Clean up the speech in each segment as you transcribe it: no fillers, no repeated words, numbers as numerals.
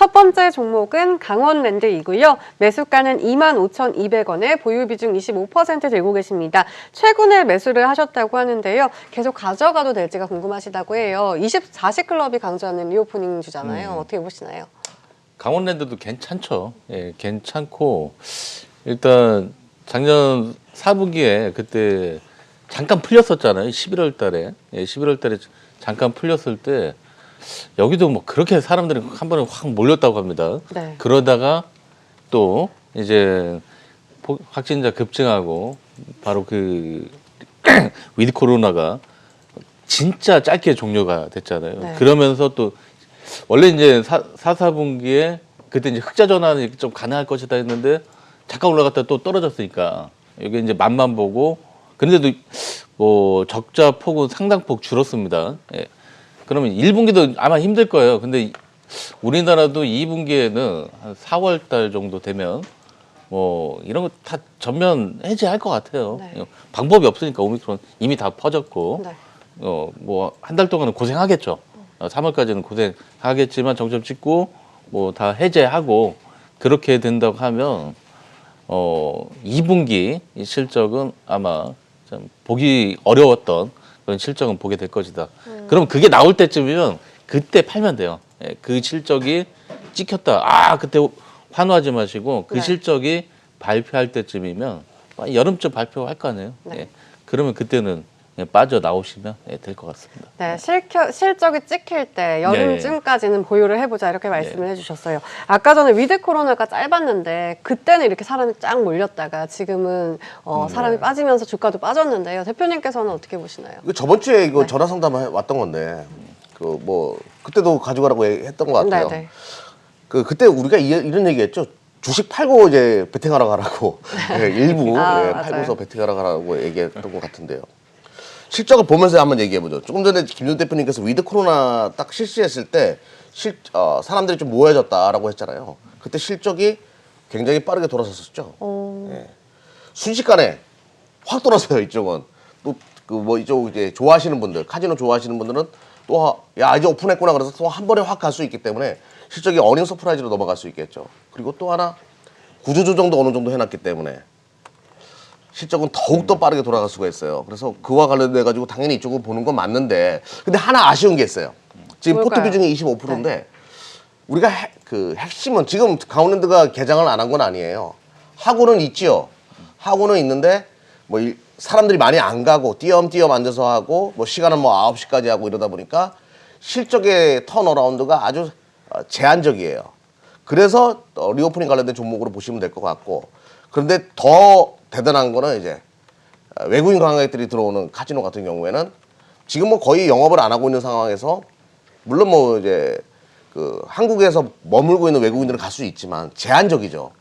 첫 번째 종목은 강원랜드이고요. 매수가는 25,200원에 보유 비중 25% 들고 계십니다. 최근에 매수를 하셨다고 하는데요. 계속 가져가도 될지가 궁금하시다고 해요. 24시클럽이 강조하는 리오프닝 주잖아요. 어떻게 보시나요? 강원랜드도 괜찮죠. 예, 괜찮고 일단 작년 4분기에 그때 잠깐 풀렸었잖아요. 11월 달에. 예, 11월 달에 잠깐 풀렸을 때 여기도 뭐 그렇게 사람들이 한 번에 확 몰렸다고 합니다. 네. 그러다가 또 이제 확진자 급증하고 바로 그 위드 코로나가 진짜 짧게 종료가 됐잖아요. 네. 그러면서 또 원래 이제 4분기에 그때 이제 흑자 전환이 좀 가능할 것이다 했는데 잠깐 올라갔다 또 떨어졌으니까 이게 이제 맛만 보고 그런데도 뭐 적자 폭은 상당폭 줄었습니다. 예. 그러면 1분기도 아마 힘들 거예요. 근데 우리나라도 2분기에는 한 4월 달 정도 되면 뭐 이런 거 다 전면 해제할 것 같아요. 네. 방법이 없으니까 오미크론 이미 다 퍼졌고 네. 뭐 한 달 동안은 고생하겠죠. 3월까지는 고생하겠지만 정점 찍고 뭐 다 해제하고 그렇게 된다고 하면 2분기 실적은 아마 좀 보기 어려웠던 그런 실적은 보게 될 것이다. 그럼 그게 나올 때쯤이면 그때 팔면 돼요. 예, 그 실적이 찍혔다. 아 그때 환호하지 마시고 그 네. 실적이 발표할 때쯤이면 여름쯤 발표할 거 아니에요. 네. 예, 그러면 그때는 빠져나오시면 될 것 같습니다. 네, 실적이 찍힐 때 여름쯤까지는 보유를 해보자 이렇게 말씀을 해주셨어요. 아까 전에 위드 코로나가 짧았는데 그때는 이렇게 사람이 쫙 몰렸다가 지금은 사람이 빠지면서 주가도 빠졌는데요. 대표님께서는 어떻게 보시나요? 이거 저번 주에 이거 전화 상담 왔던 건데 그 뭐 그때도 가져가라고 했던 것 같아요. 네네. 그때 우리가 이런 얘기했죠. 주식 팔고 이제 베팅하러 가라고 일부 팔고서 베팅하러 가라고 얘기했던 것 같은데요. 실적을 보면서 한번 얘기해보죠. 조금 전에 김준 대표님께서 위드 코로나 딱 실시했을 때 사람들이 좀 모여졌다라고 했잖아요. 그때 실적이 굉장히 빠르게 돌아섰었죠. 예. 순식간에 확 돌아서요. 이쪽은 또 그 뭐 이쪽 이제 좋아하시는 분들, 카지노 좋아하시는 분들은 또 야 이제 오픈했구나 그래서 또 한 번에 확 갈 수 있기 때문에 실적이 어닝 서프라이즈로 넘어갈 수 있겠죠. 그리고 또 하나 구조조정도 어느 정도 해놨기 때문에 실적은 더욱더 빠르게 돌아갈 수가 있어요. 그래서 그와 관련돼 가지고 당연히 이쪽을 보는 건 맞는데 근데 하나 아쉬운 게 있어요. 지금 뭘까요? 포트 비중이 25%인데 우리가 그 핵심은 지금 강원랜드가 개장을 안 한 건 아니에요. 하고는 있지요. 하고는 있는데 뭐 사람들이 많이 안 가고 띄엄띄엄 앉아서 하고 뭐 시간은 뭐 9시까지 하고 이러다 보니까 실적의 턴어라운드가 아주 제한적이에요. 그래서 리오프닝 관련된 종목으로 보시면 될 것 같고 그런데 더 대단한 거는 이제 외국인 관광객들이 들어오는 카지노 같은 경우에는 지금 뭐 거의 영업을 안 하고 있는 상황에서 물론 뭐 이제 그 한국에서 머물고 있는 외국인들은 갈 수 있지만 제한적이죠.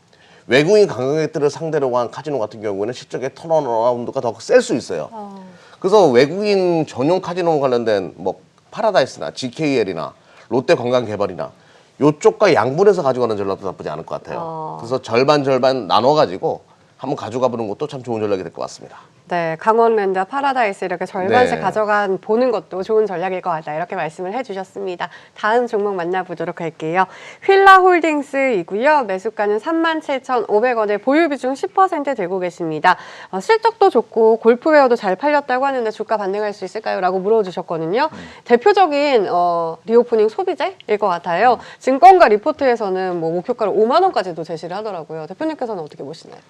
외국인 관광객들을 상대로 한 카지노 같은 경우에는 실적의 턴어라운드가 더 셀 수 있어요. 그래서 외국인 전용 카지노 관련된 뭐 파라다이스나 GKL이나 롯데 관광개발이나 요쪽과 양분해서 가져가는 전략도 나쁘지 않을 것 같아요. 그래서 절반 나눠가지고 한번 가져가 보는 것도 참 좋은 전략이 될 것 같습니다. 네, 강원랜드와 파라다이스 이렇게 절반씩 네. 가져간 보는 것도 좋은 전략일 것 같다 이렇게 말씀을 해주셨습니다. 다음 종목 만나보도록 할게요. 휠라홀딩스이고요. 매수가는 37,500원에 보유 비중 10% 들고 계십니다. 실적도 좋고 골프웨어도 잘 팔렸다고 하는데 주가 반등할 수 있을까요? 라고 물어주셨거든요. 대표적인 리오프닝 소비재일 것 같아요. 증권가 리포트에서는 뭐 목표가를 5만 원까지도 제시를 하더라고요. 대표님께서는 어떻게 보시나요?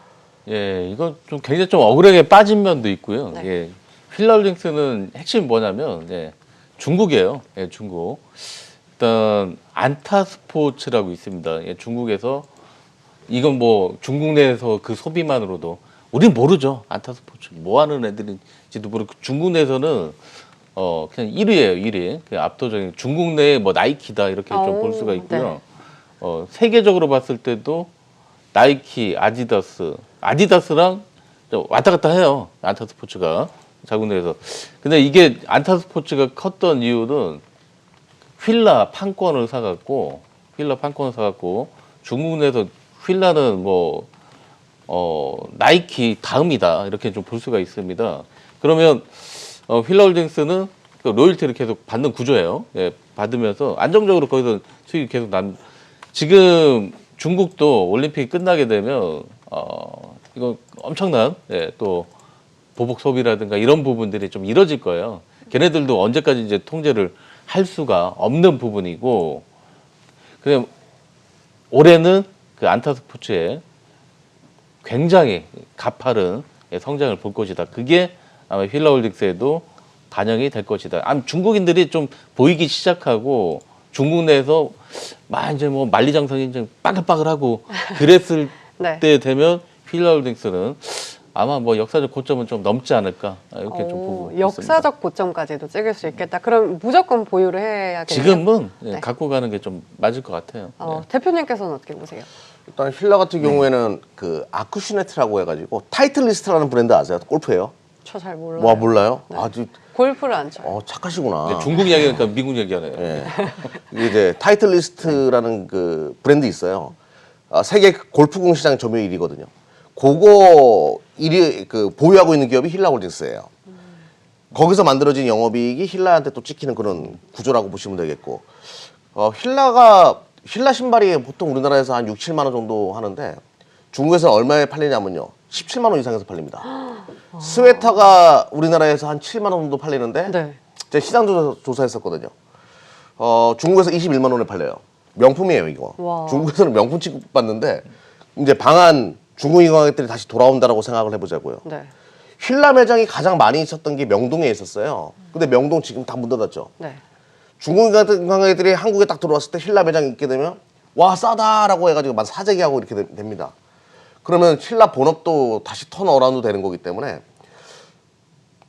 예, 이거 좀 굉장히 좀 억울하게 빠진 면도 있고요. 네. 예, 휠라홀딩스는 핵심이 뭐냐면 중국이에요. 예, 중국. 일단 안타스포츠라고 있습니다. 예, 중국에서 이건 뭐 중국 내에서 그 소비만으로도 우린 모르죠. 안타스포츠 뭐 하는 애들인지도 모르고 중국 내에서는 그냥 1위예요. 1위. 그 압도적인 중국 내에 뭐 나이키다 이렇게 좀 볼 수가 있고요. 세계적으로 봤을 때도 나이키, 아디다스랑 왔다 갔다 해요. 안타스포츠가 자국 내에서. 근데 이게 안타스포츠가 컸던 이유는 휠라 판권을 사갖고 중국 내에서 휠라는 뭐 나이키 다음이다 이렇게 좀 볼 수가 있습니다. 그러면 휠라홀딩스는 그 로열티를 계속 받는 구조예요. 예, 받으면서 안정적으로 거기서 수익이 계속 지금 중국도 올림픽이 끝나게 되면 이거 엄청난 또 보복 소비라든가 이런 부분들이 좀 이뤄질 거예요. 걔네들도 언제까지 이제 통제를 할 수가 없는 부분이고, 그냥 올해는 그 안타 스포츠에 굉장히 가파른 성장을 볼 것이다. 그게 아마 휠라홀딩스에도 반영이 될 것이다. 아마 중국인들이 좀 보이기 시작하고 중국 내에서 막 이제 뭐 만리장성이 좀 빠글빠글하고 그랬을 네. 때 되면 휠라홀딩스는 아마 뭐 역사적 고점은 좀 넘지 않을까 이렇게 좀 보고 있습니다. 역사적 고점까지도 찍을 수 있겠다. 그럼 무조건 보유를 해야겠네요. 지금은 네. 갖고 가는 게 좀 맞을 것 같아요. 대표님께서는 어떻게 보세요? 일단 휠라 같은 경우에는 그 아쿠슈네트라고 해가지고 타이틀리스트라는 브랜드 아세요? 골프예요? 저 잘 몰라요. 와 몰라요? 네. 아주 골프를 안 쳐요. 착하시구나. 근데 중국 이야기니까 미국 얘기하네요. 예. 이게 이제 타이틀리스트라는 그 브랜드 있어요. 세계 골프공 시장 점유율 1위거든요. 그거 1위 그 보유하고 있는 기업이 힐라홀딩스예요. 거기서 만들어진 영업이익이 힐라한테 또 찍히는 그런 구조라고 보시면 되겠고, 힐라 신발이 보통 우리나라에서 한 6, 7만 원 정도 하는데 중국에서 얼마에 팔리냐면요, 17만 원 이상에서 팔립니다. 스웨터가 우리나라에서 한 7만 원 정도 팔리는데 네. 제가 시장 조사했었거든요. 중국에서 21만 원에 팔려요. 명품이에요, 이거. 와. 중국에서는 명품 취급받는데 이제 방한 중국 관광객들이 다시 돌아온다라고 생각을 해보자고요. 네. 휠라 매장이 가장 많이 있었던 게 명동에 있었어요. 근데 명동 지금 다 문 닫았죠. 네. 중국 관광객들이 한국에 딱 들어왔을 때 힐라 매장이 있게 되면 와 싸다라고 해가지고 막 사재기하고 이렇게 됩니다. 그러면 힐라 본업도 다시 턴어라운드 되는 거기 때문에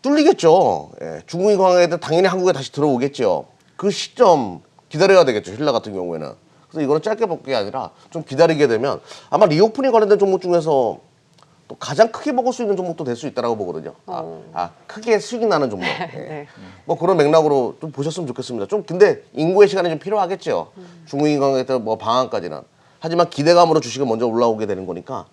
뚫리겠죠. 예, 중국인 관광객들 당연히 한국에 다시 들어오겠죠. 그 시점 기다려야 되겠죠. 힐라 같은 경우에는. 그래서 이거는 짧게 볼 게 아니라 좀 기다리게 되면 아마 리오프닝 관련된 종목 중에서 또 가장 크게 먹을 수 있는 종목도 될 수 있다고 보거든요. 크게 수익이 나는 종목. 예. 네. 뭐 그런 맥락으로 좀 보셨으면 좋겠습니다. 좀 근데 인구의 시간이 좀 필요하겠죠. 중국인 관광객들 뭐 방한까지는. 하지만 기대감으로 주식은 먼저 올라오게 되는 거니까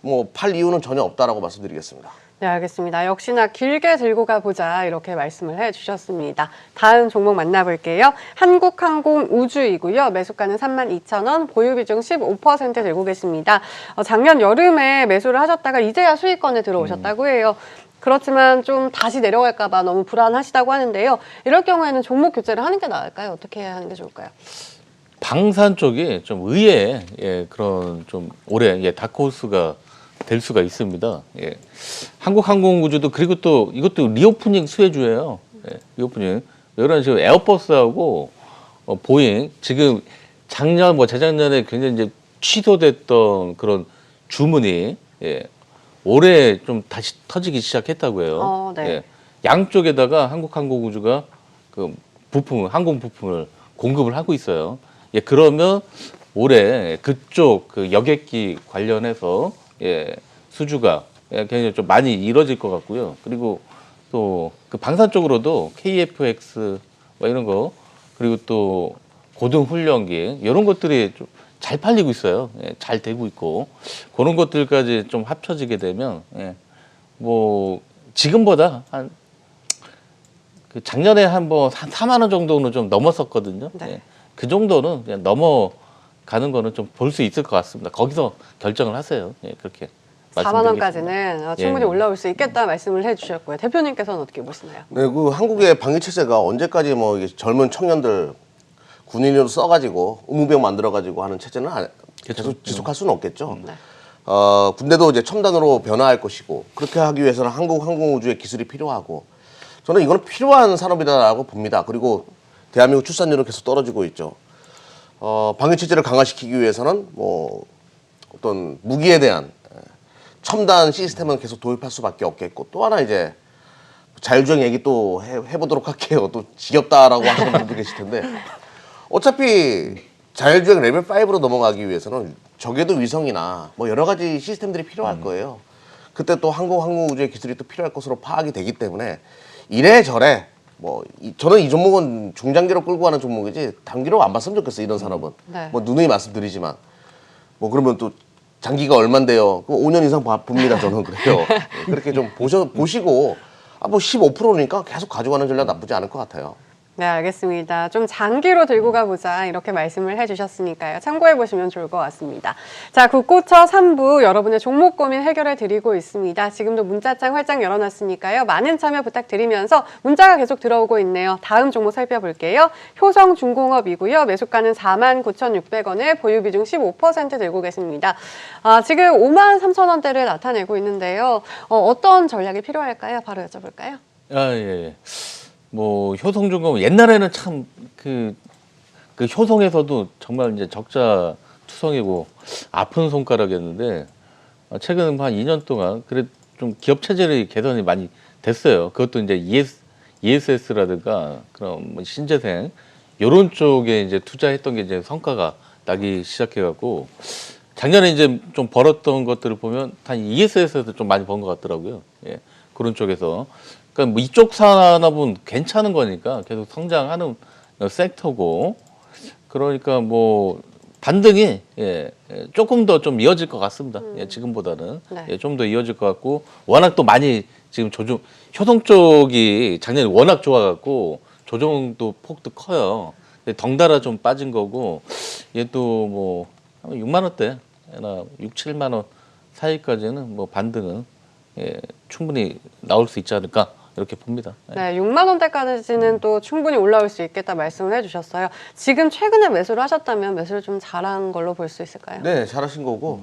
뭐 팔 이유는 전혀 없다라고 말씀드리겠습니다. 네, 알겠습니다. 역시나 길게 들고 가보자 이렇게 말씀을 해주셨습니다. 다음 종목 만나볼게요. 한국항공우주이고요. 매수가는 32,000원, 보유비중 15% 들고 계십니다. 작년 여름에 매수를 하셨다가 이제야 수익권에 들어오셨다고 해요. 그렇지만 좀 다시 내려갈까 봐 너무 불안하시다고 하는데요. 이럴 경우에는 종목 교체를 하는 게 나을까요? 어떻게 하는 게 좋을까요? 방산 쪽이 좀 의외의 그런 좀 올해 다크호스가 될 수가 있습니다. 한국항공우주도 그리고 또 이것도 리오프닝 수혜주예요. 리오프닝. 이런 식으로 에어버스하고 보잉 지금 작년 재작년에 굉장히 이제 취소됐던 그런 주문이 올해 좀 다시 터지기 시작했다고 해요. 네. 양쪽에다가 한국항공우주가 그 항공 부품을 공급을 하고 있어요. 그러면 올해 그쪽 그 여객기 관련해서 수주가 굉장히 좀 많이 이뤄질 것 같고요. 그리고 또 그 방산 쪽으로도 KF-X 뭐 이런 거, 그리고 또 고등훈련기 이런 것들이 좀 잘 팔리고 있어요. 잘 되고 있고 그런 것들까지 좀 합쳐지게 되면 뭐 지금보다 한 그 작년에 한 4만 원 정도는 좀 넘었었거든요. 네. 그 정도는 그냥 넘어가는 거는 좀 볼 수 있을 것 같습니다. 거기서 결정을 하세요. 그렇게 4만 원까지는 충분히 예. 올라올 수 있겠다 말씀을 해주셨고요. 대표님께서는 어떻게 보시나요? 네, 그 한국의 방위 체제가 언제까지 뭐 이게 젊은 청년들 군인으로 써가지고 의무병 만들어가지고 하는 체제는 계속 지속할 수는 없겠죠. 네. 군대도 이제 첨단으로 변화할 것이고 그렇게 하기 위해서는 한국 항공우주의 기술이 필요하고 저는 이거는 필요한 산업이다라고 봅니다. 그리고 대한민국 출산율은 계속 떨어지고 있죠. 방위 체제를 강화시키기 위해서는 뭐 어떤 무기에 대한 첨단 시스템은 계속 도입할 수밖에 없겠고 또 하나 이제 자율주행 얘기 또 해보도록 할게요. 또 지겹다라고 하시는 분도 계실 텐데 어차피 자율주행 레벨 5로 넘어가기 위해서는 적외도 위성이나 뭐 여러 가지 시스템들이 필요할 거예요. 그때 또 항공우주의 기술이 또 필요할 것으로 파악이 되기 때문에 이래저래 저는 이 종목은 중장기로 끌고 가는 종목이지 단기로 안 봤으면 좋겠어요. 이런 산업은. 네. 뭐 누누이 말씀드리지만 뭐 그러면 또 장기가 얼만데요? 5년 이상 봅니다. 저는 그래요. 그렇게 좀 보시고 뭐 15%니까 계속 가져가는 전략 나쁘지 않을 것 같아요. 네, 알겠습니다. 좀 장기로 들고 가보자 이렇게 말씀을 해주셨으니까요. 참고해보시면 좋을 것 같습니다. 자, 국고처 3부 여러분의 종목 고민 해결해드리고 있습니다. 지금도 문자창 활짝 열어놨으니까요. 많은 참여 부탁드리면서 문자가 계속 들어오고 있네요. 다음 종목 살펴볼게요. 효성중공업이고요. 매수가는 49,600원에 보유 비중 15% 들고 계십니다. 지금 53,000원대를 나타내고 있는데요. 어떤 전략이 필요할까요? 바로 여쭤볼까요? 예. 뭐 효성중공업 옛날에는 참 그 효성에서도 정말 이제 적자 투성이고 아픈 손가락이었는데 최근 한 2년 동안 그래 좀 기업 체질의 개선이 많이 됐어요. 그것도 이제 ESS라든가 그런 뭐 신재생 요런 쪽에 이제 투자했던 게 이제 성과가 나기 시작해갖고 작년에 이제 좀 벌었던 것들을 보면 한 ESS에서 좀 많이 번 것 같더라고요. 예, 그런 쪽에서. 그러니까 뭐 이쪽 산업은 괜찮은 거니까 계속 성장하는 섹터고 그러니까 뭐 반등이 조금 더 좀 이어질 것 같습니다. 예, 지금보다는 네. 좀 더 이어질 것 같고 워낙 또 많이 지금 효성 쪽이 작년에 워낙 좋아갖고 조정도 폭도 커요. 근데 덩달아 좀 빠진 거고 얘도 뭐 6만 원대나 6, 7만 원 사이까지는 뭐 반등은 충분히 나올 수 있지 않을까 이렇게 봅니다. 네, 6만 원대까지는 또 충분히 올라올 수 있겠다 말씀을 해주셨어요. 지금 최근에 매수를 하셨다면 매수를 좀 잘한 걸로 볼 수 있을까요? 네, 잘하신 거고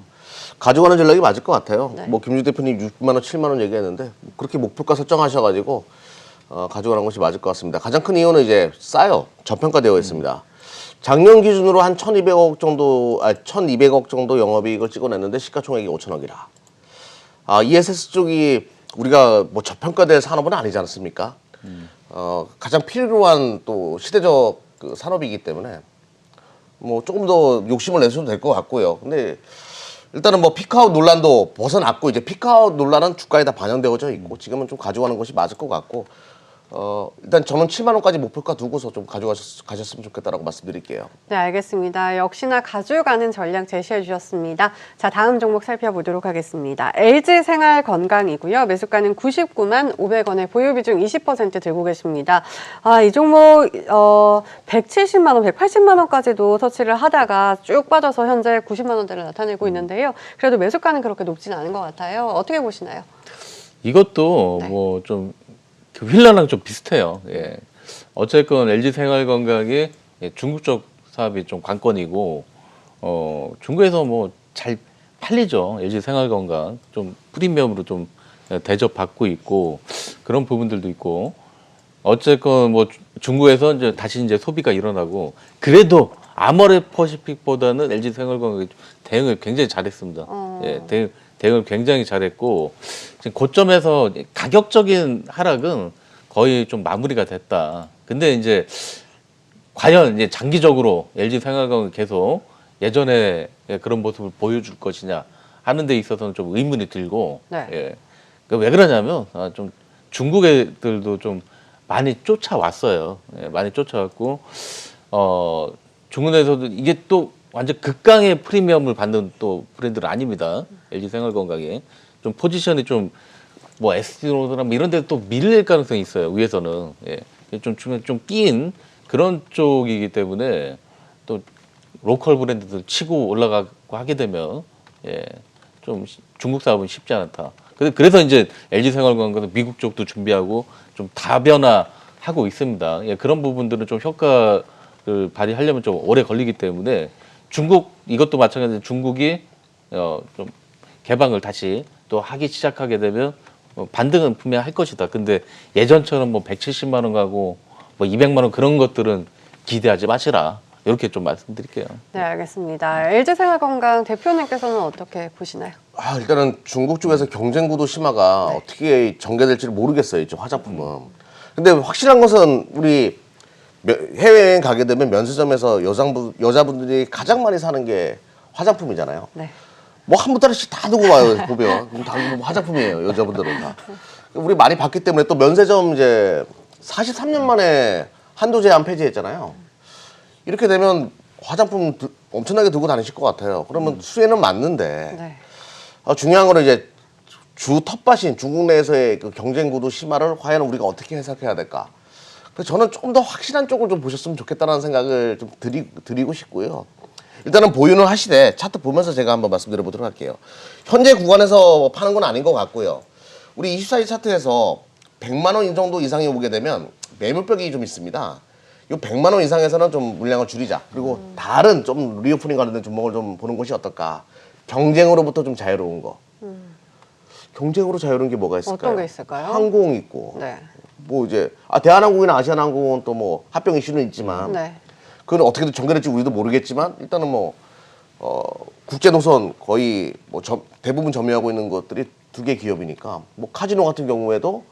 가져가는 전략이 맞을 것 같아요. 네. 뭐 김주 대표님 6만 원, 7만 원 얘기했는데 그렇게 목표가 설정하셔가지고 가져가는 것이 맞을 것 같습니다. 가장 큰 이유는 이제 싸요. 저평가되어 있습니다. 작년 기준으로 한 1,200억 정도, 1,200억 정도 영업이익을 찍어냈는데 시가총액이 5천억이라. ESS 쪽이 우리가 뭐 저평가될 산업은 아니지 않습니까? 가장 필요한 또 시대적 그 산업이기 때문에 뭐 조금 더 욕심을 내셔도 될 것 같고요. 근데 일단은 뭐 피크아웃 논란도 벗어났고 이제 피크아웃 논란은 주가에 다 반영되어져 있고 지금은 좀 가져가는 것이 맞을 것 같고 일단 저는 7만 원까지 목표가 두고서 좀 가셨으면 좋겠다라고 말씀드릴게요. 네, 알겠습니다. 역시나 가져가는 전략 제시해 주셨습니다. 자, 다음 종목 살펴보도록 하겠습니다. LG생활건강이고요. 매수가는 99만 500원에 보유 비중 20% 들고 계십니다. 이 종목 170만 원, 180만 원까지도 터치를 하다가 쭉 빠져서 현재 90만 원대를 나타내고 있는데요. 그래도 매수가는 그렇게 높지는 않은 것 같아요. 어떻게 보시나요? 이것도 네. 뭐 좀 휠라랑 좀 비슷해요. 예. 어쨌건 LG생활건강이 중국 쪽 사업이 좀 관건이고 중국에서 뭐 잘 팔리죠. LG생활건강 좀 프리미엄으로 좀 대접받고 있고 그런 부분들도 있고 어쨌건 뭐 중국에서 이제 다시 이제 소비가 일어나고 그래도 아모레퍼시픽보다는 LG생활건강이 대응을 굉장히 잘했습니다. 예, 대응을 굉장히 잘했고 지금 고점에서 가격적인 하락은 거의 좀 마무리가 됐다. 근데 이제 과연 이제 장기적으로 LG생활건강이 계속 예전에 그런 모습을 보여줄 것이냐 하는 데 있어서는 좀 의문이 들고 네. 예. 그러니까 왜 그러냐면 좀 중국 애들도 좀 많이 쫓아왔어요. 예, 많이 쫓아왔고 중국에서도 이게 또 완전 극강의 프리미엄을 받는 또 브랜드는 아닙니다. LG생활건강이 좀 포지션이 좀 뭐 SD로나 뭐 이런 데 또 밀릴 가능성이 있어요. 위에서는 좀 끼인 그런 쪽이기 때문에 또 로컬 브랜드들 치고 올라가고 하게 되면 좀 중국 사업은 쉽지 않다. 그래서 이제 LG생활건강은 미국 쪽도 준비하고 좀 다변화하고 있습니다. 그런 부분들은 좀 효과를 발휘하려면 좀 오래 걸리기 때문에 이것도 마찬가지로 중국이 좀 개방을 다시 또 하기 시작하게 되면 반등은 분명 할 것이다. 근데 예전처럼 뭐 170만 원 가고 뭐 200만 원 그런 것들은 기대하지 마시라. 이렇게 좀 말씀드릴게요. 네, 알겠습니다. LG생활건강 대표님께서는 어떻게 보시나요? 일단은 중국 쪽에서 경쟁 구도 심화가 네. 어떻게 전개될지를 모르겠어요. 이쪽 화장품은. 근데 확실한 것은 우리 해외여행 가게 되면 면세점에서 여자분들이 가장 많이 사는 게 화장품이잖아요. 네. 뭐 한 보따리씩 다 두고 와요. 보면 그럼 다 화장품이에요. 여자분들은 다. 우리 많이 봤기 때문에 또 면세점 이제 43년 만에 한도 제한 폐지했잖아요. 이렇게 되면 화장품 엄청나게 들고 다니실 것 같아요. 그러면 수혜는 맞는데 네. 중요한 거는 이제 주 텃밭인 중국 내에서의 그 경쟁 구도 심화를 과연 우리가 어떻게 해석해야 될까? 그래서 저는 좀 더 확실한 쪽을 좀 보셨으면 좋겠다는 생각을 좀 드리고 싶고요. 일단은 보유는 하시되 차트 보면서 제가 한번 말씀드려 보도록 할게요. 현재 구간에서 파는 건 아닌 것 같고요. 우리 24일 차트에서 100만 원 정도 이상이 오게 되면 매물벽이 좀 있습니다. 이 100만 원 이상에서는 좀 물량을 줄이자. 그리고 다른 좀 리오프닝 관련된 종목을 좀 보는 것이 어떨까. 경쟁으로부터 좀 자유로운 거. 경쟁으로 자유로운 게 뭐가 있을까요? 어떤 게 있을까요? 항공 있고. 네. 뭐 이제 대한항공이나 아시아나항공은 또 뭐 합병 이슈는 있지만 네. 그건 어떻게 전개될지 우리도 모르겠지만 일단은 뭐 국제 노선 거의 뭐 대부분 점유하고 있는 것들이 두 개 기업이니까 뭐 카지노 같은 경우에도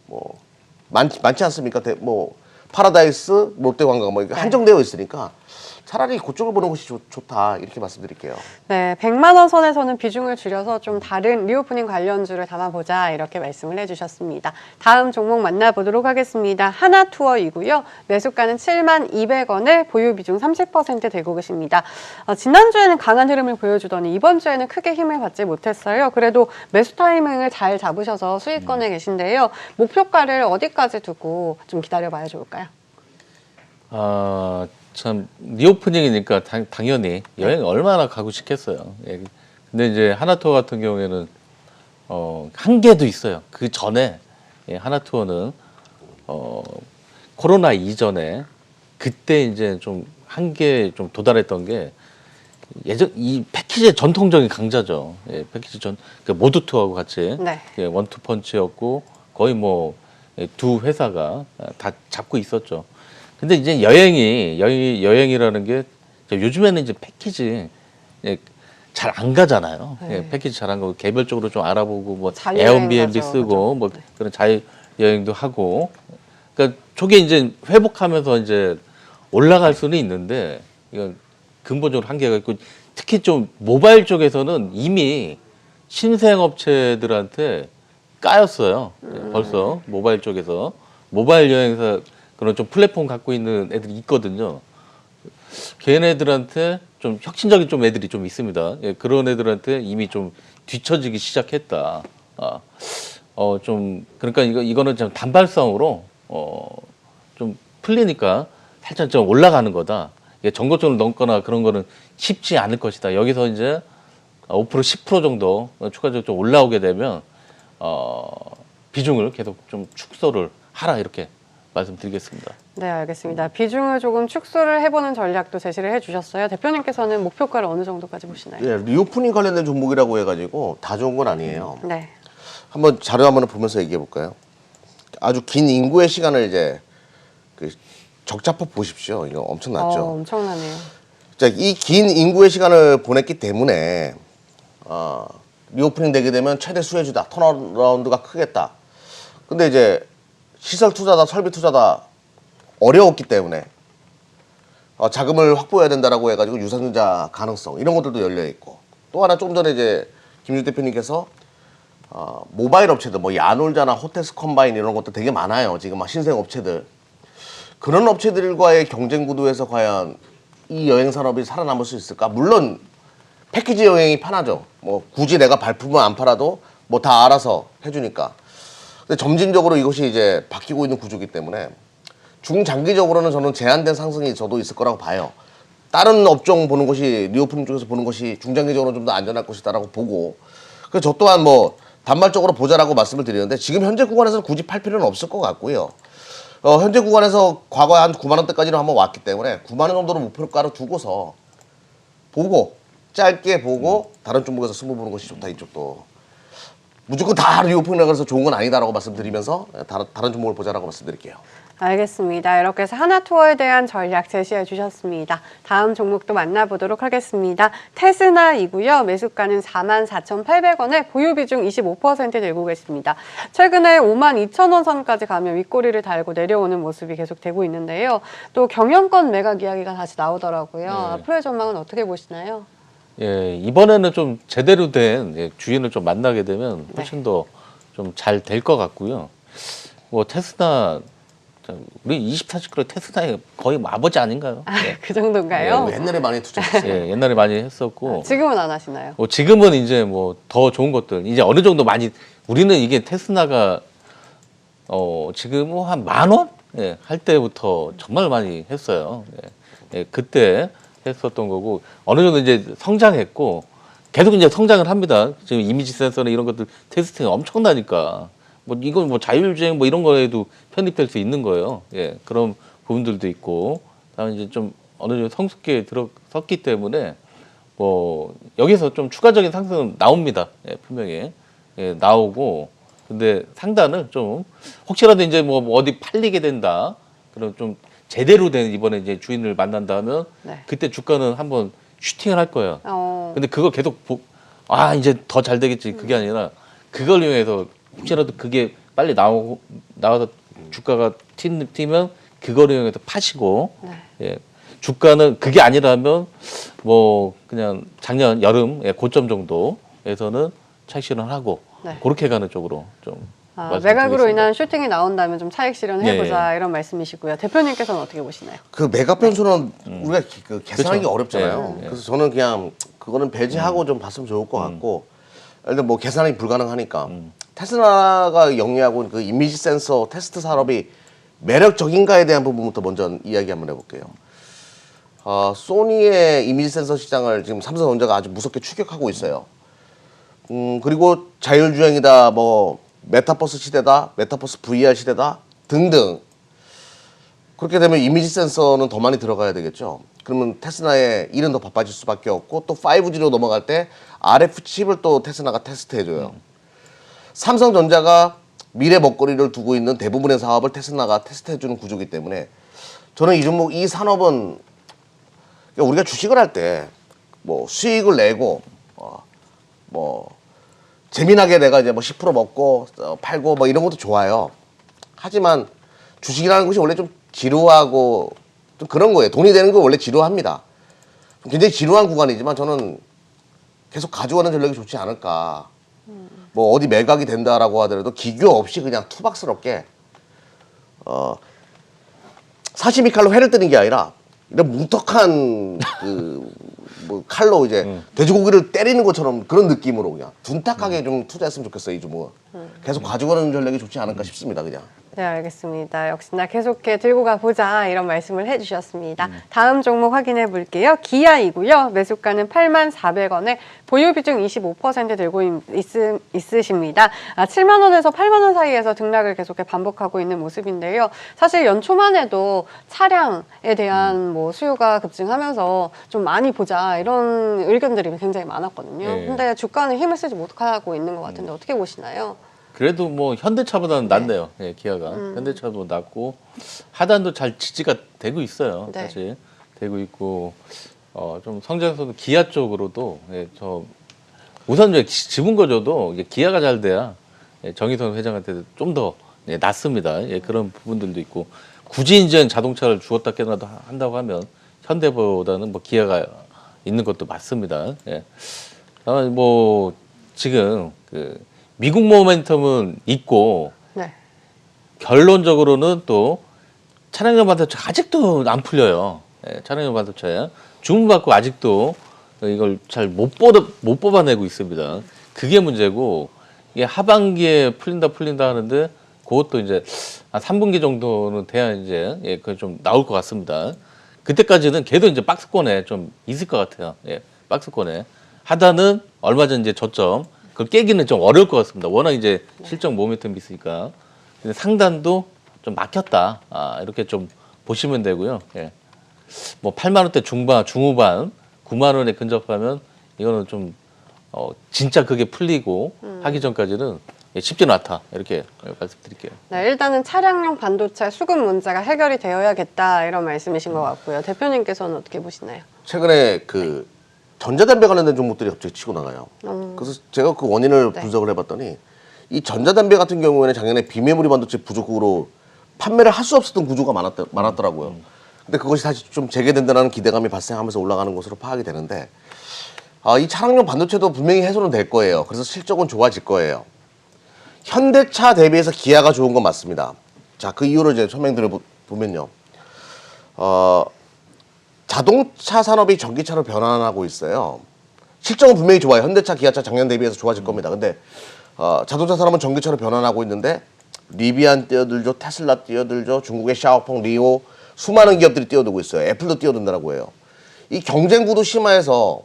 뭐 많지 않습니까? 뭐 파라다이스, 롯데관광 뭐 이렇게 한정되어 있으니까 차라리 그쪽을 보는 것이 좋다 이렇게 말씀드릴게요. 네, 100만 원 선에서는 비중을 줄여서 좀 다른 리오프닝 관련주를 담아보자 이렇게 말씀을 해주셨습니다. 다음 종목 만나보도록 하겠습니다. 하나투어이고요. 매수가는 72,200원에 보유 비중 30% 되고 계십니다. 지난주에는 강한 흐름을 보여주더니 이번 주에는 크게 힘을 받지 못했어요. 그래도 매수 타이밍을 잘 잡으셔서 수익권에 계신데요. 목표가를 어디까지 두고 좀 기다려봐야 좋을까요? 참 리오프닝이니까 당연히 여행 얼마나 가고 싶겠어요. 예. 근데 이제 하나투어 같은 경우에는 한계도 있어요. 그 전에 하나투어는 코로나 이전에 그때 이제 좀 한계에 좀 도달했던 게 이 패키지의 전통적인 강자죠. 예, 패키지 그러니까 모두 투어하고 같이 네. 원투펀치였고 거의 뭐 두 회사가 다 잡고 있었죠. 근데 이제 여행이라는 게 요즘에는 이제 패키지 잘 안 가잖아요. 네. 예, 패키지 잘 안 가고 개별적으로 좀 알아보고 뭐 자유여행 에어비앤비 가죠. 쓰고 그죠? 뭐 네. 그런 자유 여행도 하고. 그러니까 저게 이제 회복하면서 이제 올라갈 수는 있는데 이건 근본적으로 한계가 있고 특히 좀 모바일 쪽에서는 이미 신생업체들한테 까였어요. 벌써 모바일 쪽에서 모바일 여행사 그런 좀 플랫폼 갖고 있는 애들이 있거든요. 걔네들한테 좀 혁신적인 좀 애들이 좀 있습니다. 예, 그런 애들한테 이미 좀 뒤처지기 시작했다. 좀 그러니까 이거는 좀 단발성으로 좀 풀리니까 살짝 좀 올라가는 거다. 전고점을 넘거나 그런 거는 쉽지 않을 것이다. 여기서 이제 5% 10% 정도 추가적으로 좀 올라오게 되면 비중을 계속 좀 축소를 하라 이렇게 말씀드리겠습니다. 네, 알겠습니다. 비중을 조금 축소를 해보는 전략도 제시를 해주셨어요. 대표님께서는 목표가를 어느 정도까지 보시나요? 예, 리오프닝 관련된 종목이라고 해가지고 다 좋은 건 아니에요. 네. 한번 자료 한번 보면서 얘기해 볼까요? 아주 긴 인구의 시간을 이제 그 적자폭 보십시오. 이거 엄청났죠. 엄청나네요. 자, 이 긴 인구의 시간을 보냈기 때문에 리오프닝 되게 되면 최대 수혜주다, 턴어라운드가 크겠다. 근데 이제 시설 투자다, 설비 투자다 어려웠기 때문에 자금을 확보해야 된다라고 해가지고 유상증자 가능성 이런 것들도 열려 있고 또 하나 좀 전에 이제 김준 대표님께서 모바일 업체들 뭐 야놀자나 호텔스 컴바인 이런 것도 되게 많아요. 지금 막 신생 업체들 그런 업체들과의 경쟁 구도에서 과연 이 여행 산업이 살아남을 수 있을까? 물론 패키지 여행이 편하죠. 뭐 굳이 내가 발품을 안 팔아도 뭐 다 알아서 해주니까. 근데 점진적으로 이것이 이제 바뀌고 있는 구조이기 때문에 중장기적으로는 저는 제한된 상승이 저도 있을 거라고 봐요. 다른 업종 보는 것이 리오프닝 쪽에서 보는 것이 중장기적으로 좀 더 안전할 것이다라고 보고 그래서 저 또한 뭐 단발적으로 보자라고 말씀을 드리는데 지금 현재 구간에서는 굳이 팔 필요는 없을 것 같고요. 현재 구간에서 과거에 한 9만 원대까지는 한번 왔기 때문에 9만 원 정도로 목표가로 두고서 보고 짧게 보고 다른 종목에서 승부 보는 것이 좋다 이쪽도. 무조건 다 리오프닝이라고 해서 좋은 건 아니다라고 말씀드리면서 다른 종목을 보자라고 말씀드릴게요. 알겠습니다. 이렇게 해서 하나투어에 대한 전략 제시해 주셨습니다. 다음 종목도 만나보도록 하겠습니다. 테스나이고요. 매수가는 44,800원에 보유 비중 25% 들고 계십니다. 최근에 52,000원 선까지 가면 윗꼬리를 달고 내려오는 모습이 계속되고 있는데요. 또 경영권 매각 이야기가 다시 나오더라고요. 네. 앞으로의 전망은 어떻게 보시나요? 예, 이번에는 좀 제대로 된 주인을 좀 만나게 되면 훨씬 더 좀 잘 될 것 같고요. 뭐 테스나 우리 24시크로 테스나의 거의 뭐 아버지 아닌가요? 예. 그 정도인가요? 옛날에 많이 투자했어요. 예, 옛날에 많이 했었고 지금은 안 하시나요? 지금은 이제 뭐 더 좋은 것들 이제 어느 정도 많이 우리는 이게 테스나가 지금 뭐 한 10,000원 예, 할 때부터 정말 많이 했어요. 예, 예, 그때 했었던 거고 어느 정도 이제 성장했고 계속 이제 성장을 합니다. 지금 이미지 센서나 이런 것들 테스팅이 엄청나니까 뭐 이건 뭐 자율주행 뭐 이런 거에도 편입될 수 있는 거예요. 예, 그런 부분들도 있고 다음에 이제 좀 어느 정도 성숙기에 들어섰기 때문에 뭐 여기서 좀 추가적인 상승은 나옵니다. 예, 분명히 예, 나오고 근데 상단을 좀 혹시라도 이제 뭐 어디 팔리게 된다 그럼 좀 제대로 된 이번에 이제 주인을 만난다면 네. 그때 주가는 한번 슈팅을 할 거예요. 어, 근데 그걸 계속 이제 더 잘 되겠지 그게 아니라 그걸 이용해서 혹시라도 그게 빨리 나와서 주가가 튀면 그걸 이용해서 파시고 네. 예, 주가는 그게 아니라면 뭐 그냥 작년 여름 고점 정도에서는 차익 실현하고 네. 그렇게 가는 쪽으로 좀 매각으로 말씀드리겠습니다. 인한 슈팅이 나온다면 좀 차익 실현해보자 이런 말씀이시고요. 대표님께서는 어떻게 보시나요? 그 매각 변수는 우리가 그 계산하기 그렇죠. 어렵잖아요. 네. 그래서 저는 그냥 그거는 배제하고 좀 봤으면 좋을 것 같고 일단 뭐 계산이 불가능하니까 테슬라가 영위하고 그 이미지 센서 테스트 산업이 매력적인가에 대한 부분부터 먼저 이야기 한번 해볼게요. 소니의 이미지 센서 시장을 지금 삼성전자가 아주 무섭게 추격하고 있어요. 그리고 자율주행이다, 뭐 메타버스 시대다, 메타버스 VR 시대다 등등. 그렇게 되면 이미지 센서는 더 많이 들어가야 되겠죠. 그러면 테슬라의 일은 더 바빠질 수밖에 없고 또 5G로 넘어갈 때 RF 칩을 또 테슬라가 테스트해줘요. 삼성전자가 미래 먹거리를 두고 있는 대부분의 사업을 테슬라가 테스트해주는 구조이기 때문에 저는 이 산업은 그러니까 우리가 주식을 할 때 뭐 수익을 내고 뭐 재미나게 내가 이제 뭐 10% 먹고 팔고 뭐 이런 것도 좋아요. 하지만 주식이라는 것이 원래 좀 지루하고 좀 그런 거예요. 돈이 되는 거 원래 지루합니다. 굉장히 지루한 구간이지만 저는 계속 가져가는 전략이 좋지 않을까. 뭐 어디 매각이 된다라고 하더라도 기교 없이 그냥 투박스럽게 42칼로 회를 뜨는 게 아니라 이런 뭉턱한 뭐 칼로 이제 돼지고기를 때리는 것처럼 그런 느낌으로 그냥 둔탁하게 좀 투자했으면 좋겠어요. 이 종목은 계속 가져가는 전략이 좋지 않을까 싶습니다. 그냥. 네, 알겠습니다. 역시나 계속해 들고 가보자 이런 말씀을 해주셨습니다. 다음 종목 확인해 볼게요. 기아이고요. 매수가는 84,400원에 보유 비중 25% 들고 있으십니다. 7만 원에서 8만 원 사이에서 등락을 계속해 반복하고 있는 모습인데요. 사실 연초만 해도 차량에 대한 뭐 수요가 급증하면서 좀 많이 보자 이런 의견들이 굉장히 많았거든요. 네. 근데 주가는 힘을 쓰지 못하고 있는 것 같은데 어떻게 보시나요? 그래도 뭐 현대차보다는 낫네요. 예, 기아가 현대차도 낫고 하단도 잘 지지가 되고 있어요. 네. 사실 되고 있고 좀 성장성도 기아 쪽으로도 저 우선 이제 지분 거저도 이제 기아가 잘 돼야 정의선 회장한테 좀 더 낫습니다. 그런 부분들도 있고 굳이 이제 자동차를 주었다 깨어나도 한다고 하면 현대보다는 뭐 기아가 있는 것도 맞습니다. 다만 뭐 지금 그 미국 모멘텀은 있고 네. 결론적으로는 또 차량용 반도체 아직도 안 풀려요. 차량용 반도체 주문받고 아직도 이걸 잘 못 뽑아내고 있습니다. 그게 문제고 이게 하반기에 풀린다 하는데 그것도 이제 한 3분기 정도는 돼야 이제 그게 좀 나올 것 같습니다. 그때까지는 걔도 이제 박스권에 좀 있을 것 같아요. 박스권에 하단은 얼마 전 이제 저점 그걸 깨기는 좀 어려울 것 같습니다. 워낙 이제 실적 모멘텀이 있으니까. 근데 상단도 좀 막혔다. 이렇게 좀 보시면 되고요. 뭐 8만 원대 중후반, 9만 원에 근접하면 이거는 좀 진짜 그게 풀리고 하기 전까지는 쉽지는 않다. 이렇게 말씀드릴게요. 네, 일단은 차량용 반도체 수급 문제가 해결이 되어야겠다 이런 말씀이신 것 같고요. 대표님께서는 어떻게 보시나요? 최근에 그 전자담배 관련된 종목들이 갑자기 치고 나가요. 그래서 제가 그 원인을 네. 분석을 해봤더니 이 전자담배 같은 경우에는 작년에 비메모리 반도체 부족으로 판매를 할 수 없었던 구조가 많았더라고요. 근데 그것이 다시 좀 재개된다는 기대감이 발생하면서 올라가는 것으로 파악이 되는데 이 차량용 반도체도 분명히 해소는 될 거예요. 그래서 실적은 좋아질 거예요. 현대차 대비해서 기아가 좋은 건 맞습니다. 자, 그 이유를 이제 설명드려 보면요. 자동차 산업이 전기차로 변환하고 있어요. 실적은 분명히 좋아요. 현대차, 기아차 작년 대비해서 좋아질 겁니다. 근데 자동차 산업은 전기차로 변환하고 있는데 리비안 뛰어들죠, 테슬라 뛰어들죠, 중국의 샤오펑, 리오 수많은 기업들이 뛰어들고 있어요. 애플도 뛰어든다라고 해요. 이 경쟁 구도 심화해서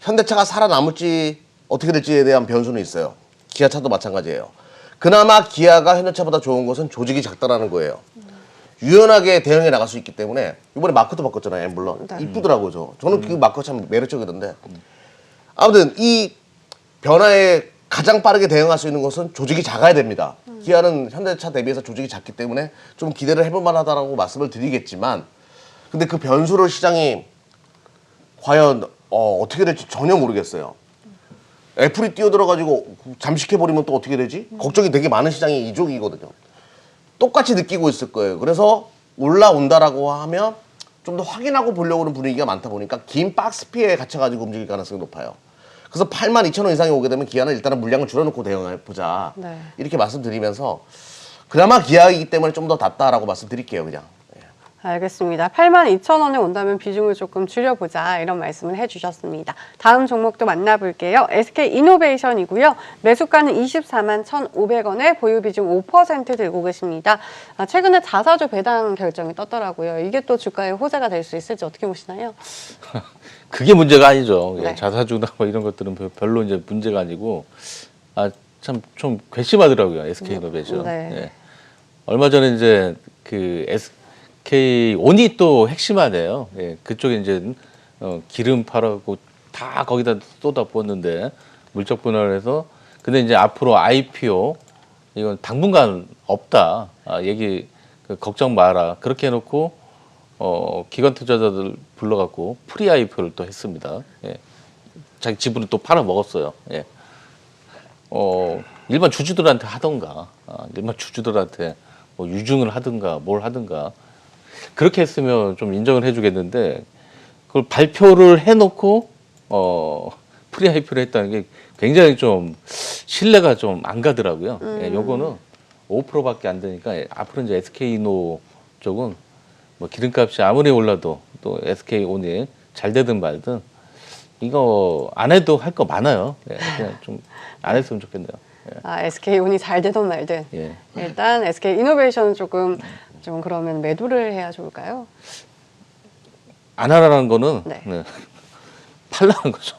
현대차가 살아남을지 어떻게 될지에 대한 변수는 있어요. 기아차도 마찬가지예요. 그나마 기아가 현대차보다 좋은 것은 조직이 작다라는 거예요. 유연하게 대응해 나갈 수 있기 때문에 이번에 마크도 바꿨잖아요. 엠블럼. 네. 이쁘더라고요. 저는 그 마크 참 매력적이던데. 아무튼 이 변화에 가장 빠르게 대응할 수 있는 것은 조직이 작아야 됩니다. 기아는 현대차 대비해서 조직이 작기 때문에 좀 기대를 해볼 만하다라고 말씀을 드리겠지만 근데 그 변수를 시장이 과연 어떻게 될지 전혀 모르겠어요. 애플이 뛰어들어가지고 잠식해버리면 또 어떻게 되지? 걱정이 되게 많은 시장이 이쪽이거든요. 똑같이 느끼고 있을 거예요. 그래서 올라온다라고 하면 좀 더 확인하고 보려고 하는 분위기가 많다 보니까 긴 박스 피해에 갇혀가지고 움직일 가능성이 높아요. 그래서 82,000원 이상이 오게 되면 기아는 일단은 물량을 줄여놓고 대응해보자. 네. 이렇게 말씀드리면서 그나마 기아이기 때문에 좀 더 낫다라고 말씀드릴게요. 그냥. 알겠습니다. 82,000원에 온다면 비중을 조금 줄여보자 이런 말씀을 해주셨습니다. 다음 종목도 만나볼게요. SK이노베이션이고요. 매수가는 24만 1,500원에 보유 비중 5% 들고 계십니다. 최근에 자사주 배당 결정이 떴더라고요. 이게 또 주가의 호재가 될 수 있을지 어떻게 보시나요? 그게 문제가 아니죠. 네. 자사주나 뭐 이런 것들은 별로 이제 문제가 아니고 참 좀 괘씸하더라고요. SK이노베이션. 네. 예. 얼마 전에 이제 그 SK온이 또 핵심하네요. 예. 그쪽에 이제 기름 팔아고 다 거기다 쏟아 부었는데 물적 분할을 해서 근데 이제 앞으로 IPO 이건 당분간 없다. 얘기 걱정 마라. 그렇게 해놓고 기관 투자자들 불러갖고 프리 IPO를 또 했습니다. 예. 자기 지분을 또 팔아 먹었어요. 예. 일반 주주들한테 하던가, 일반 주주들한테 뭐 유증을 하든가, 뭘 하든가 그렇게 했으면 좀 인정을 해주겠는데 그걸 발표를 해놓고 프리 IPO를 했다는 게 굉장히 좀 신뢰가 좀 안 가더라고요. 예, 요거는 5%밖에 안 되니까 앞으로 이제 SK이노 쪽은 뭐 기름값이 아무리 올라도 또 SK온이 잘 되든 말든 이거 안 해도 할 거 많아요. 예, 그냥 좀 안 했으면 좋겠네요. 예. SK운이 잘 되든 말든 예. 일단 SK이노베이션은 조금 좀 그러면 매도를 해야 좋을까요? 안 하라는 거는 네. 팔라는 거죠.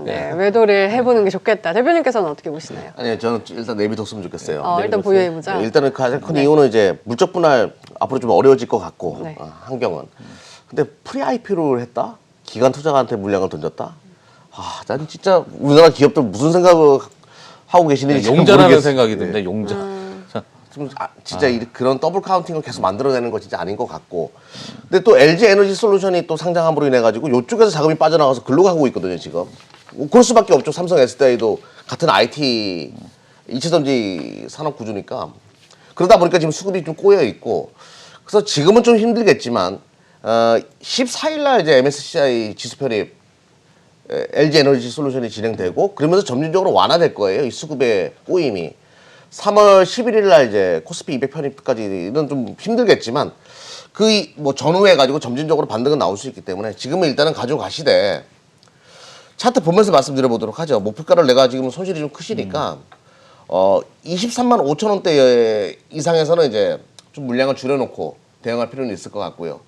네. 매도를 해보는 게 좋겠다. 대표님께서는 어떻게 보시나요? 아니요, 저는 일단 내비뒀으면 좋겠어요. 일단 보유해보자. 일단은 가장 큰 이유는 이제 물적 분할 앞으로 좀 어려워질 것 같고 네. 환경은. 근데 프리 IPO를 했다? 기관 투자가한테 물량을 던졌다? 난 진짜 우리나라 기업들 무슨 생각을 하고 계시는지 잘 용자라는 모르겠어요. 생각이 듭니다. 용자. 좀 진짜 그런 더블 카운팅을 계속 만들어내는 거 진짜 아닌 것 같고. 근데 또 LG 에너지 솔루션이 또 상장함으로 인해 가지고 이쪽에서 자금이 빠져나가서 글로 가고 있거든요 지금. 그럴 수밖에 없죠. 삼성 SDI도 같은 IT 이체전지 산업 구조니까. 그러다 보니까 지금 수급이 좀 꼬여 있고. 그래서 지금은 좀 힘들겠지만 14일 날 이제 MSCI 지수 편입 LG 에너지 솔루션이 진행되고 그러면서 점진적으로 완화될 거예요. 이 수급의 꼬임이. 3월 11일 날 이제 코스피 200 편입까지는 좀 힘들겠지만 그 뭐 전후에 가지고 점진적으로 반등은 나올 수 있기 때문에 지금은 일단은 가져가시되 차트 보면서 말씀드려 보도록 하죠. 목표가를 내가 지금 손실이 좀 크시니까 23만 5천 원대 이상에서는 이제 좀 물량을 줄여놓고 대응할 필요는 있을 것 같고요.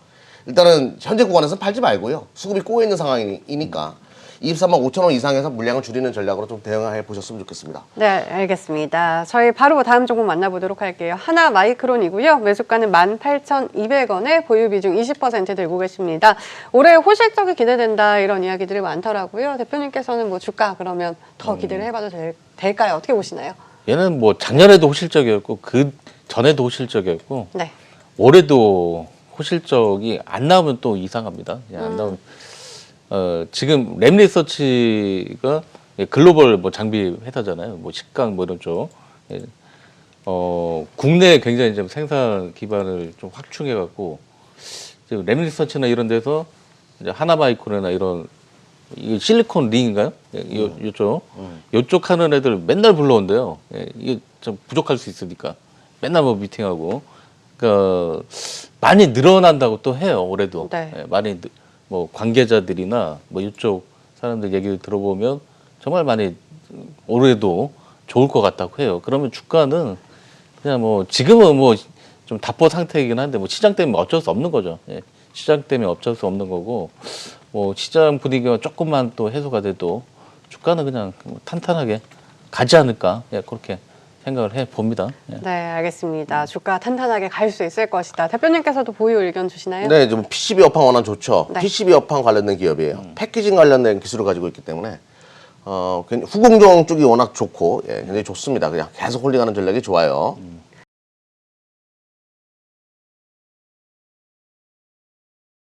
일단은 현재 구간에서는 팔지 말고요. 수급이 꼬여 있는 상황이니까 23만 5천 원 이상에서 물량을 줄이는 전략으로 좀 대응해 보셨으면 좋겠습니다. 네, 알겠습니다. 저희 바로 다음 종목 만나보도록 할게요. 하나 마이크론이고요. 매수가는 18,200원에 보유 비중 20% 들고 계십니다. 올해 호실적이 기대된다 이런 이야기들이 많더라고요. 대표님께서는 뭐 주가 그러면 더 기대를 해봐도 될까요? 어떻게 보시나요? 얘는 뭐 작년에도 호실적이었고 그 전에도 호실적이었고 네. 올해도 호실적이 안 나오면 또 이상합니다. 그냥 안 나오면 지금 램리서치가 글로벌 뭐 장비 회사잖아요. 뭐 식강 뭐 이런 쪽. 국내에 굉장히 좀 생산 기반을 좀 확충해 갖고 지금 램리서치나 이런 데서 이제 하나마이크로나 이런 이게 실리콘 링인가요? 요쪽 하는 애들 맨날 불러온대요. 이게 좀 부족할 수 있으니까 맨날 뭐 미팅하고. 그러니까 많이 늘어난다고 또 해요. 올해도. 네. 많이 뭐 관계자들이나 뭐 이쪽 사람들 얘기를 들어보면 정말 많이 올해도 좋을 것 같다고 해요. 그러면 주가는 그냥 뭐 지금은 뭐 좀 답보 상태이긴 한데 뭐 시장 때문에 어쩔 수 없는 거죠. 예. 시장 때문에 어쩔 수 없는 거고 뭐 시장 분위기가 조금만 또 해소가 돼도 주가는 그냥 탄탄하게 가지 않을까 그렇게 생각을 해 봅니다. 예. 네, 알겠습니다. 주가 탄탄하게 갈 수 있을 것이다. 대표님께서도 보유 의견 주시나요? 네, 좀 PCB 업황 워낙 좋죠. 네. PCB 업황 관련된 기업이에요. 패키징 관련된 기술을 가지고 있기 때문에 후공정 쪽이 워낙 좋고 굉장히 좋습니다. 그냥 계속 홀딩하는 전략이 좋아요.